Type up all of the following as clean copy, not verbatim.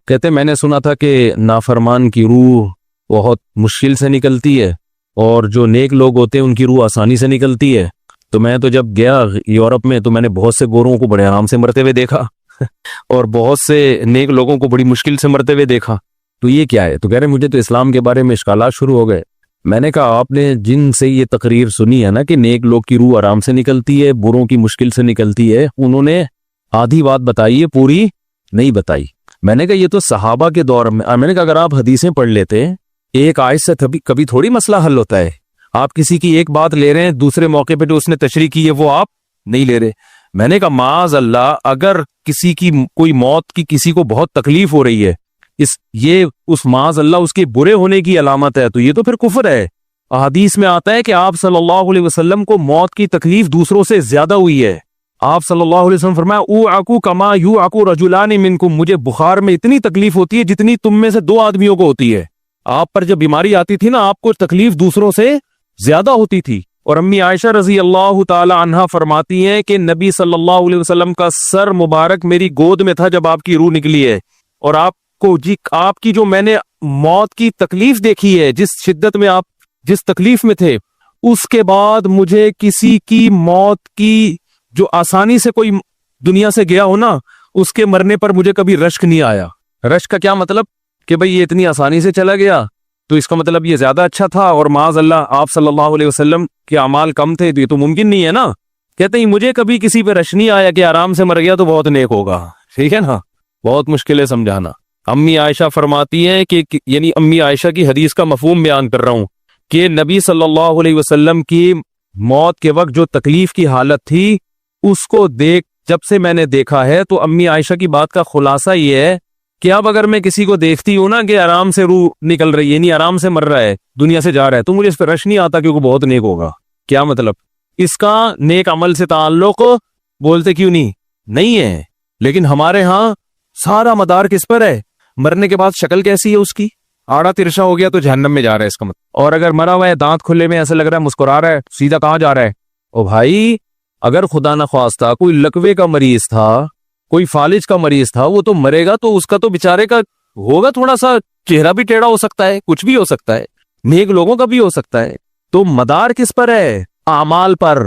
کہتے میں نے سنا تھا کہ نافرمان کی روح بہت مشکل سے نکلتی ہے اور جو نیک لوگ ہوتے ہیں ان کی روح آسانی سے نکلتی ہے. تو میں تو جب گیا یورپ میں تو میں نے بہت سے گوروں کو بڑے آرام سے مرتے ہوئے دیکھا اور بہت سے نیک لوگوں کو بڑی مشکل سے مرتے ہوئے دیکھا. تو یہ کیا ہے؟ تو کہہ رہے مجھے تو اسلام کے بارے میں اشکالات شروع ہو گئے. میں نے کہا آپ نے جن سے یہ تقریر سنی ہے نا کہ نیک لوگ کی روح آرام سے نکلتی ہے، بروں کی مشکل سے نکلتی ہے، انہوں نے آدھی بات بتائی ہے، پوری نہیں بتائی. میں نے کہا یہ تو صحابہ کے دور میں نے کہا اگر آپ حدیثیں پڑھ لیتے ایک آیت سے کبھی تھوڑی مسئلہ حل ہوتا ہے. آپ کسی کی ایک بات لے رہے ہیں، دوسرے موقع پہ جو اس نے تشریح کی ہے وہ آپ نہیں لے رہے. میں نے کہا معاذ اللہ، اگر کسی کی کوئی موت کی کسی کو بہت تکلیف ہو رہی ہے، یہ اس معاذ اللہ اس کے برے ہونے کی علامت ہے، تو یہ تو پھر کفر ہے. احادیث میں آتا ہے کہ آپ صلی اللہ علیہ وسلم کو موت کی تکلیف دوسروں سے زیادہ ہوئی ہے. آپ صلی اللہ علیہ وسلم فرمایا اوعکو کما یوعکو رجلان منکم، مجھے بخار میں اتنی تکلیف ہوتی ہے جتنی تم میں سے 2 آدمیوں کو ہوتی ہے. آپ پر جب بیماری آتی تھی نا، آپ کو تکلیف دوسروں سے زیادہ ہوتی تھی. اور امی عائشہ رضی اللہ تعالی عنہا فرماتی ہیں کہ نبی صلی اللہ علیہ وسلم کا سر مبارک میری گود میں تھا جب آپ کی روح نکلی ہے، اور آپ کی جو میں نے موت کی تکلیف دیکھی ہے، جس شدت میں آپ جس تکلیف میں تھے، اس کے بعد مجھے کسی کی موت کی جو آسانی سے کوئی دنیا سے گیا ہو نا، اس کے مرنے پر مجھے کبھی رشک نہیں آیا. رشک کا کیا مطلب؟ کہ بھئی یہ اتنی آسانی سے چلا گیا تو اس کا مطلب یہ زیادہ اچھا تھا، اور معاذ اللہ آپ صلی اللہ علیہ وسلم کے اعمال کم تھے، تو یہ تو ممکن نہیں ہے نا. کہتے ہیں مجھے کبھی کسی پہ رشک نہیں آیا کہ آرام سے مر گیا تو بہت نیک ہوگا. ٹھیک ہے نا، بہت مشکل ہے سمجھانا. امی عائشہ فرماتی ہیں کہ یعنی امی عائشہ کی حدیث کا مفہوم بیان کر رہا ہوں کہ نبی صلی اللہ علیہ وسلم کی موت کے وقت جو تکلیف کی حالت تھی، اس کو جب سے میں نے دیکھا ہے، تو امی عائشہ کی بات کا خلاصہ یہ ہے کہ اب اگر میں کسی کو دیکھتی ہوں نا کہ آرام سے روح نکل رہی ہے، یعنی آرام سے مر رہا ہے، دنیا سے جا رہا ہے، تو مجھے اس پہ رش نہیں آتا کیونکہ بہت نیک ہوگا. کیا مطلب؟ اس کا نیک عمل سے تعلق بولتے کیوں نہیں ہے. لیکن ہمارے ہاں سارا مدار کس پر ہے؟ مرنے کے بعد شکل کیسی ہے اس کی؟ آڑا ترشا ہو گیا تو جہنم میں جا رہا ہے اس کا مطلب. اور اگر مرا ہوا ہے، دانت کھلے میں، ایسے لگ رہا ہے مسکرا رہا ہے، سیدھا کہاں جا رہا ہے؟ او بھائی، اگر خدا نخواستہ کوئی لکوے کا مریض تھا، کوئی فالج کا مریض تھا، وہ تو مرے گا تو اس کا تو بیچارے کا ہوگا تھوڑا سا چہرہ بھی ٹیڑھا ہو سکتا ہے، کچھ بھی ہو سکتا ہے، نیک لوگوں کا بھی ہو سکتا ہے. تو مدار کس پر ہے؟ اعمال پر.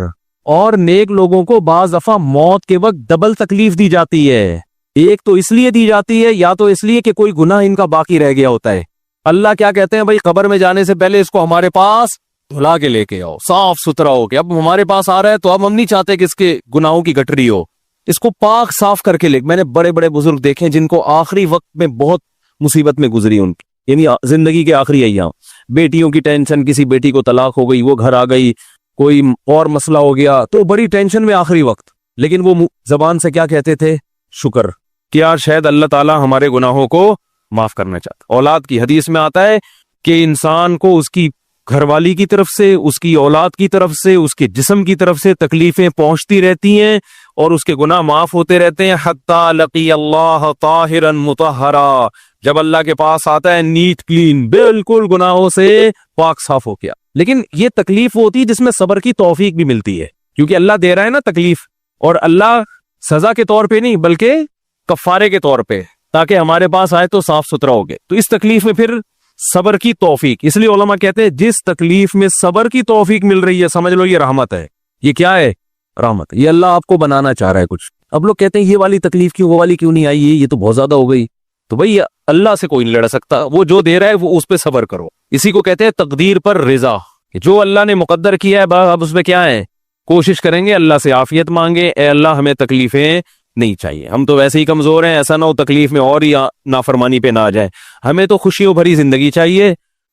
اور نیک لوگوں کو بعض دفعہ موت کے وقت ڈبل تکلیف دی جاتی ہے. ایک تو اس لیے دی جاتی ہے، یا تو اس لیے کہ کوئی گناہ ان کا باقی رہ گیا ہوتا ہے. اللہ کیا کہتے ہیں؟ بھائی قبر میں جانے سے پہلے اس کو ہمارے پاس دھلا کے لے کے آؤ، صاف ستھرا ہو کے. اب ہمارے پاس آ رہا ہے تو اب ہم نہیں چاہتے کہ اس کے گناہوں کی گٹری ہو، اس کو پاک صاف کر کے لے. میں نے بڑے بڑے بزرگ دیکھے جن کو آخری وقت میں بہت مصیبت میں گزری ان کی، یعنی زندگی کے آخری ایام، بیٹیوں کی ٹینشن، کسی بیٹی کو طلاق ہو گئی، وہ گھر آ گئی، کوئی اور مسئلہ ہو گیا، تو بڑی ٹینشن میں آخری وقت. لیکن وہ زبان سے کیا کہتے تھے؟ شکر. کیا شاید اللہ تعالی ہمارے گناہوں کو معاف کرنا چاہتا. اولاد کی حدیث میں آتا ہے کہ انسان کو اس کی گھر والی کی طرف سے، اس کی اولاد کی طرف سے، اس کے جسم کی طرف سے تکلیفیں پہنچتی رہتی ہیں اور اس کے گناہ معاف ہوتے رہتے ہیں حتی لقی اللہ طاہرا مطہرا. جب اللہ کے پاس آتا ہے نیٹ کلین، بالکل گناہوں سے پاک صاف ہو گیا. لیکن یہ تکلیف ہوتی ہے جس میں صبر کی توفیق بھی ملتی ہے، کیونکہ اللہ دے رہا ہے نا تکلیف، اور اللہ سزا کے طور پہ نہیں بلکہ کفارے کے طور پہ، تاکہ ہمارے پاس آئے تو صاف ستھرا ہو گئے. تو اس تکلیف میں پھر صبر کی توفیق، اس لیے علماء کہتے ہیں جس تکلیف میں صبر کی توفیق مل رہی ہے سمجھ لو یہ رحمت ہے. یہ کیا ہے؟ رحمت. یہ اللہ آپ کو بنانا چاہ رہا ہے کچھ. اب لوگ کہتے ہیں یہ والی تکلیف کیوں، وہ والی کیوں نہیں آئی، یہ تو بہت زیادہ ہو گئی. تو بھئی اللہ سے کوئی نہیں لڑ سکتا، وہ جو دے رہا ہے وہ اس پہ صبر کرو. اسی کو کہتے ہیں تقدیر پر رضا، جو اللہ نے مقدر کیا ہے اب اس پہ کیا ہے، کوشش کریں گے اللہ سے عافیت مانگے. اے اللہ ہمیں تکلیفیں نہیں چاہیے، ہم تو ویسے ہی کمزور ہیں، ایسا نہ ہو تکلیف میں اور ہی نافرمانی پہ نہ آ جائے. ہمیں تو خوشیوں بھری زندگی چاہیے،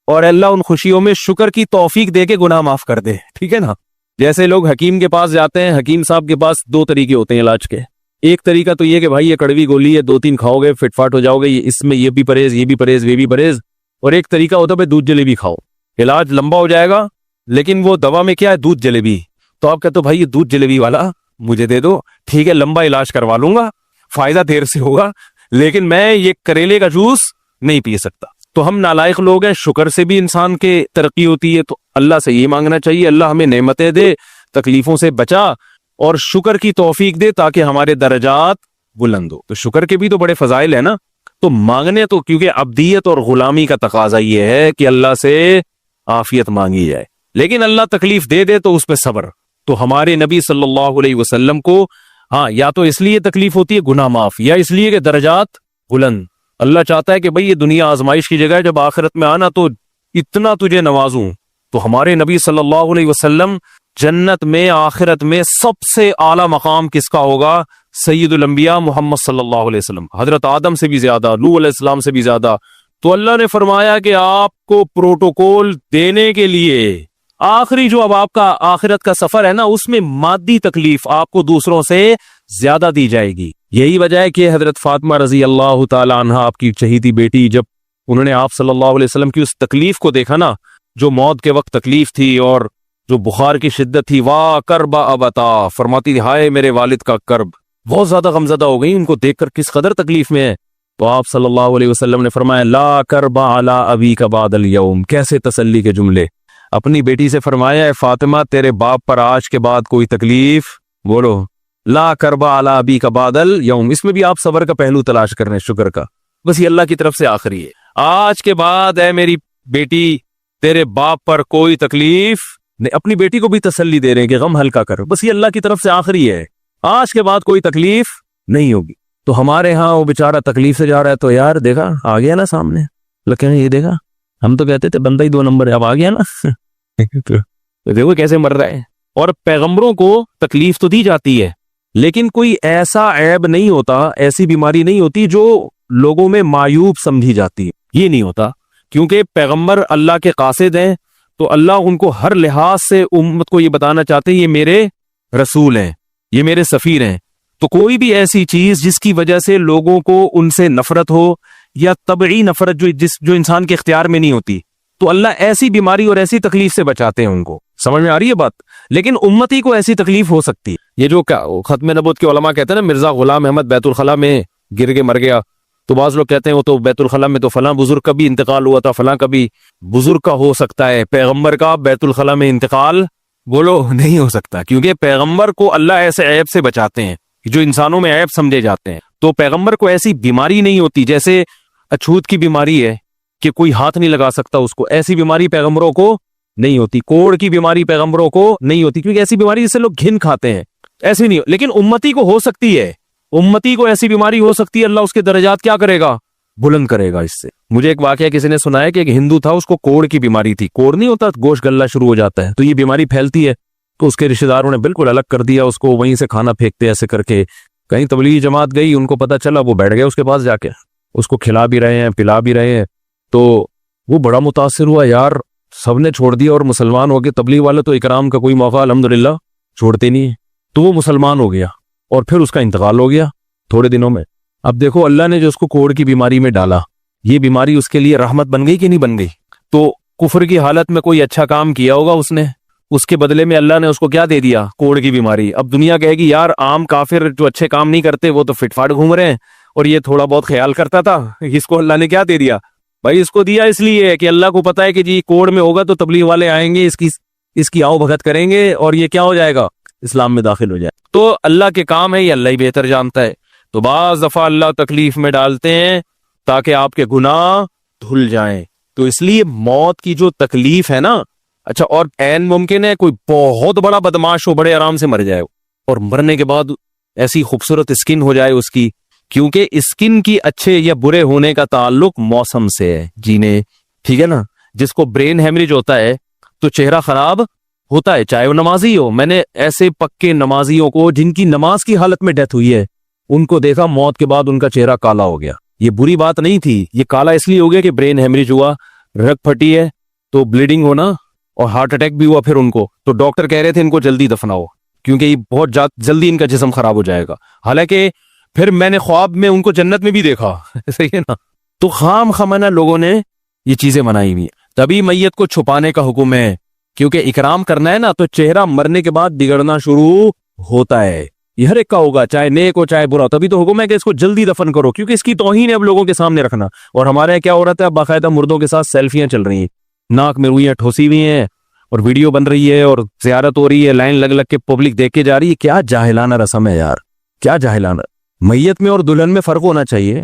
اور اللہ ان خوشیوں میں شکر کی توفیق دے کے گناہ معاف کر دے. ٹھیک ہے نا؟ جیسے لوگ حکیم کے پاس جاتے ہیں، حکیم صاحب کے پاس 2 طریقے ہوتے ہیں علاج کے. ایک طریقہ تو یہ کہ بھائی یہ کڑوی گولی ہے، 2-3 کھاؤ گے فٹ فاٹ ہو جاؤ گے، اس میں یہ بھی پرہیز، یہ بھی پرہیز، یہ بھی پرہیز. اور ایک طریقہ ہوتا ہے دودھ جلیبی کھاؤ، علاج لمبا ہو جائے گا، لیکن وہ دوا میں کیا ہے؟ دودھ جلیبی. تو آپ کہتے ہو بھائی یہ دودھ جلیبی والا مجھے دے دو، ٹھیک ہے لمبا علاج کروا لوں گا، فائدہ دیر سے ہوگا، لیکن میں یہ کریلے کا جوس نہیں پی سکتا. تو ہم نالائق لوگ ہیں. شکر سے بھی انسان کے ترقی ہوتی ہے، تو اللہ سے یہ مانگنا چاہیے اللہ ہمیں نعمتیں دے، تکلیفوں سے بچا، اور شکر کی توفیق دے تاکہ ہمارے درجات بلند ہو. تو شکر کے بھی تو بڑے فضائل ہیں نا. تو مانگنے تو کیونکہ عبدیت اور غلامی کا تقاضا یہ ہے کہ اللہ سے عافیت مانگی جائے، لیکن اللہ تکلیف دے دے تو اس پہ صبر. تو ہمارے نبی صلی اللہ علیہ وسلم کو ہاں یا تو اس لیے تکلیف ہوتی ہے گناہ معاف، یا اس لیے کہ درجات بلند. اللہ چاہتا ہے کہ بھئی یہ دنیا آزمائش کی جگہ ہے، جب آخرت میں آنا تو اتنا تجھے نوازوں. تو ہمارے نبی صلی اللہ علیہ وسلم جنت میں آخرت میں سب سے اعلیٰ مقام کس کا ہوگا؟ سید الانبیاء محمد صلی اللہ علیہ وسلم، حضرت آدم سے بھی زیادہ، نوح علیہ السلام سے بھی زیادہ. تو اللہ نے فرمایا کہ آپ کو پروٹوکول دینے کے لیے آخری جو اب آپ کا آخرت کا سفر ہے نا، اس میں مادی تکلیف آپ کو دوسروں سے زیادہ دی جائے گی. یہی وجہ ہے کہ حضرت فاطمہ رضی اللہ تعالی عنہ آپ کی چہیتی بیٹی، جب انہوں نے آپ صلی اللہ علیہ وسلم کی اس تکلیف کو دیکھا نا، جو موت کے وقت تکلیف تھی اور جو بخار کی شدت تھی، واہ کرب ابتا، فرماتی تھی ہائے میرے والد کا کرب. بہت زیادہ غمزدہ ہو گئی ان کو دیکھ کر کس قدر تکلیف میں ہے. تو آپ صلی اللہ علیہ وسلم نے فرمایا لا کرب علی ابیک بعد اليوم. کیسے تسلی کے جملے. اپنی بیٹی سے فرمایا اے فاطمہ تیرے باپ پر آج کے بعد کوئی تکلیف، بولو لا کرب علی ابیک بعد اليوم. اس میں بھی آپ صبر کا پہلو تلاش کر رہے ہیں، شکر کا. بس یہ اللہ کی طرف سے آخری ہے. آج کے بعد اے میری بیٹی تیرے باپ پر کوئی تکلیف نہیں. اپنی بیٹی کو بھی تسلی دے رہے ہیں کہ غم ہلکا کر، بس یہ اللہ کی طرف سے آخری ہے، آج کے بعد کوئی تکلیف نہیں ہوگی. تو ہمارے ہاں وہ بیچارہ تکلیف سے جا رہا ہے، تو یار دیکھا آ گیا نا سامنے، لیکن یہ دیکھا ہم تو کہتے تھے بندہ ہی 2 نمبر ہے، اب آ گیا نا. تو دیکھو کیسے مر رہا ہے. اور پیغمبروں کو تکلیف تو دی جاتی ہے، لیکن کوئی ایسا عیب نہیں ہوتا، ایسی بیماری نہیں ہوتی جو لوگوں میں معیوب سمجھی جاتی ہے. یہ نہیں ہوتا، کیونکہ پیغمبر اللہ کے قاصد ہیں، تو اللہ ان کو ہر لحاظ سے امت کو یہ بتانا چاہتے ہیں یہ میرے رسول ہیں، یہ میرے سفیر ہیں. تو کوئی بھی ایسی چیز جس کی وجہ سے لوگوں کو ان سے نفرت ہو، یا طبعی نفرت جو انسان کے اختیار میں نہیں ہوتی، تو اللہ ایسی بیماری اور ایسی تکلیف سے بچاتے ہیں ان کو. سمجھ میں آ رہی ہے بات؟ لیکن امتی کو ایسی تکلیف ہو سکتی ہے. یہ جو ختم نبوت کے علماء کہتے ہیں نا مرزا غلام احمد بیت الخلاء میں گر کے مر گیا، تو بعض لوگ کہتے ہیں وہ تو بیت الخلاء میں تو فلاں بزرگ کا بھی انتقال ہوا تھا، فلاں کا بھی بزرگ کا ہو سکتا ہے، پیغمبر کا بیت الخلاء میں انتقال بولو نہیں ہو سکتا، کیونکہ پیغمبر کو اللہ ایسے عیب سے بچاتے ہیں جو انسانوں میں عیب سمجھے جاتے ہیں. تو پیغمبر کو ایسی بیماری نہیں ہوتی، جیسے اچھوت کی بیماری ہے کہ کوئی ہاتھ نہیں لگا سکتا اس کو، ایسی بیماری پیغمبروں کو نہیں ہوتی. کوڑ کی بیماری پیغمبروں کو نہیں ہوتی، کیونکہ ایسی بیماری جس سے لوگ گھن کھاتے ہیں، ایسی نہیں. لیکن امتی کو ہو سکتی ہے، امتی کو ایسی بیماری ہو سکتی ہے، اللہ اس کے درجات کیا کرے گا؟ بلند کرے گا. اس سے مجھے ایک واقعہ کسی نے سنایا کہ ایک ہندو تھا، اس کو کوڑ کی بیماری تھی. کوڑ نہیں ہوتا گوشت گلنا شروع ہو جاتا ہے، تو یہ بیماری پھیلتی ہے. تو اس کے رشتہ داروں نے بالکل الگ کر دیا اس کو، وہیں سے کھانا پھینکتے ایسے کر کے. کہیں تبلیغی جماعت گئی، ان کو پتا چلا، وہ بیٹھ گئے اس کے پاس جا کے، اس کو کھلا بھی رہے ہیں پلا بھی رہے ہیں. تو وہ بڑا متاثر ہوا، یار سب نے چھوڑ دیا اور مسلمان ہو گئے. تبلیغ والے تو اکرام کا کوئی موقع الحمدللہ چھوڑتے نہیں. تو وہ مسلمان ہو گیا اور پھر اس کا انتقال ہو گیا تھوڑے دنوں میں. اب دیکھو اللہ نے جو اس کو کوڑ کی بیماری میں ڈالا، یہ بیماری اس کے لیے رحمت بن گئی کہ نہیں بن گئی؟ تو کفر کی حالت میں کوئی اچھا کام کیا ہوگا اس نے، اس کے بدلے میں اللہ نے اس کو کیا دے دیا؟ کوڑ کی بیماری. اب دنیا کہے گی یار عام کافر جو اچھے کام نہیں کرتے وہ تو فٹ فاٹ گھوم رہے ہیں، اور یہ تھوڑا بہت خیال کرتا تھا، اس کو اللہ نے کیا دے دیا؟ بھائی اس کو دیا اس لیے کہ اللہ کو پتا ہے کہ جی کوڑ میں ہوگا تو تبلیغ والے آئیں گے، اس کی آؤ بھگت کریں گے اور یہ کیا ہو جائے گا؟ اسلام میں داخل ہو جائے. تو اللہ کے کام ہے، یہ اللہ ہی بہتر جانتا ہے. تو بعض دفعہ اللہ تکلیف میں ڈالتے ہیں تاکہ آپ کے گناہ دھل جائیں. تو اس لیے موت کی جو تکلیف ہے نا، اچھا اور عین ممکن ہے کوئی بہت بڑا بدماش ہو، بڑے آرام سے مر جائے، اور مرنے کے بعد ایسی خوبصورت اسکن ہو جائے اس کی، کیونکہ اسکن کی اچھے یا برے ہونے کا تعلق موسم سے ہے، جینے ٹھیک ہے نا. جس کو برین ہیمریج ہوتا ہے تو چہرہ خراب ہوتا ہے، چاہے وہ نمازی ہو. میں نے ایسے پکے نمازیوں کو جن کی نماز کی حالت میں ڈیتھ ہوئی ہے، ان کو دیکھا موت کے بعد ان کا چہرہ کالا ہو گیا. یہ بری بات نہیں تھی، یہ کالا اس لیے ہو گیا کہ برین ہیمریج ہوا، رگ پھٹی ہے تو بلیڈنگ ہونا، اور ہارٹ اٹیک بھی ہوا پھر ان کو. تو ڈاکٹر کہہ رہے تھے ان کو جلدی دفناؤ کیونکہ یہ بہت جلدی ان کا جسم خراب ہو جائے گا. حالانکہ پھر میں نے خواب میں ان کو جنت میں بھی دیکھا. صحیح ہے نا. تو خام خامنہ لوگوں نے یہ چیزیں منائی ہوئی. تبھی میت کو چھپانے کا حکم ہے، کیونکہ اکرام کرنا ہے نا، تو چہرہ مرنے کے بعد بگڑنا شروع ہوتا ہے. یہ ہر ایک کا ہوگا، چاہے نیک ہو چاہے برا. تبھی تو حکم ہے کہ اس کو جلدی دفن کرو، کیونکہ اس کی توہین ہے اب لوگوں کے سامنے رکھنا. اور ہمارے یہاں کیا ہو رہا ہے، اب باقاعدہ مردوں کے ساتھ سیلفیاں چل رہی ہیں، ناک میں روئیاں ٹھوسی ہوئی ہیں اور ویڈیو بن رہی ہے اور زیارت ہو رہی ہے، لائن لگ لگ کے پبلک دیکھ کے جا رہی ہے. کیا جاہلانہ رسم ہے یار، کیا جاہلانہ. میت میں اور دلہن میں فرق ہونا چاہیے.